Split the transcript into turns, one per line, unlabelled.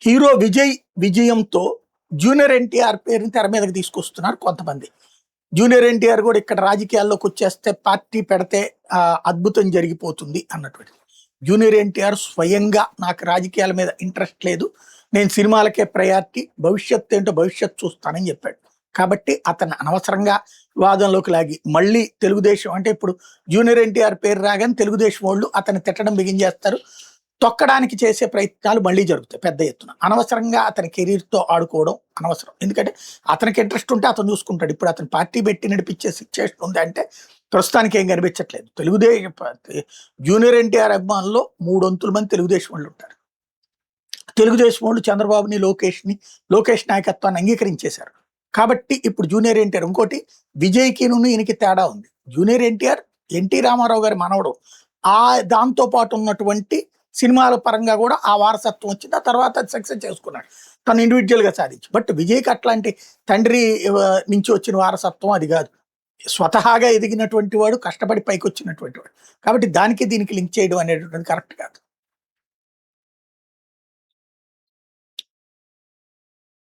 Hero Vijay విజయంతో junior NTR పేరుని తెర మీదకి తీసుకొస్తున్నారు కొంతమంది. జూనియర్ ఎన్టీఆర్ కూడా ఇక్కడ రాజకీయాల్లోకి వచ్చేస్తే పార్టీ పెడితే అద్భుతం జరిగిపోతుంది అన్నటువంటిది. జూనియర్ ఎన్టీఆర్ స్వయంగా నాకు రాజకీయాల మీద ఇంట్రెస్ట్ లేదు, నేను సినిమాలకే ప్రయారిటీ, భవిష్యత్తు ఏంటో భవిష్యత్తు చూస్తానని చెప్పాడు. కాబట్టి అతను అనవసరంగా వాదంలోకి లాగి మళ్ళీ తెలుగుదేశం అంటే ఇప్పుడు జూనియర్ ఎన్టీఆర్ పేరు రాగానే తెలుగుదేశం వాళ్ళు అతన్ని తిట్టడం బిగించేస్తారు, తొక్కడానికి చేసే ప్రయత్నాలు మళ్ళీ జరుగుతాయి పెద్ద ఎత్తున. అనవసరంగా అతని కెరీర్తో ఆడుకోవడం అనవసరం. ఎందుకంటే అతనికి ఇంట్రెస్ట్ ఉంటే అతను చూసుకుంటాడు. ఇప్పుడు అతను పార్టీ పెట్టి నడిపించే సిచ్యువేషన్ ఉంది అంటే ప్రస్తుతానికి ఏం కనిపించట్లేదు. తెలుగుదేశం జూనియర్ ఎన్టీఆర్ అభిమానుల్లో 3/4 మంది తెలుగుదేశం వాళ్ళు ఉంటారు. తెలుగుదేశం వాళ్ళు చంద్రబాబుని లోకేష్ నాయకత్వాన్ని అంగీకరించేశారు. కాబట్టి ఇప్పుడు జూనియర్ ఎన్టీఆర్ ఇంకోటి విజయ్కి ఈయనకి తేడా ఉంది. జూనియర్ ఎన్టీఆర్ ఎన్టీ రామారావు గారి మనవడు. దాంతో పాటు ఉన్నటువంటి సినిమాల పరంగా కూడా ఆ వారసత్వం వచ్చింది. ఆ తర్వాత సక్సెస్ చేసుకున్నాడు తను ఇండివిజువల్గా సాధించి. బట్ విజయ్కి అట్లాంటి తండ్రి నుంచి వచ్చిన వారసత్వం అది కాదు. స్వతహాగా ఎదిగినటువంటి వాడు, కష్టపడి పైకి వచ్చినటువంటి వాడు. కాబట్టి దానికి దీనికి లింక్ చేయడం అనేటువంటిది కరెక్ట్ కాదు.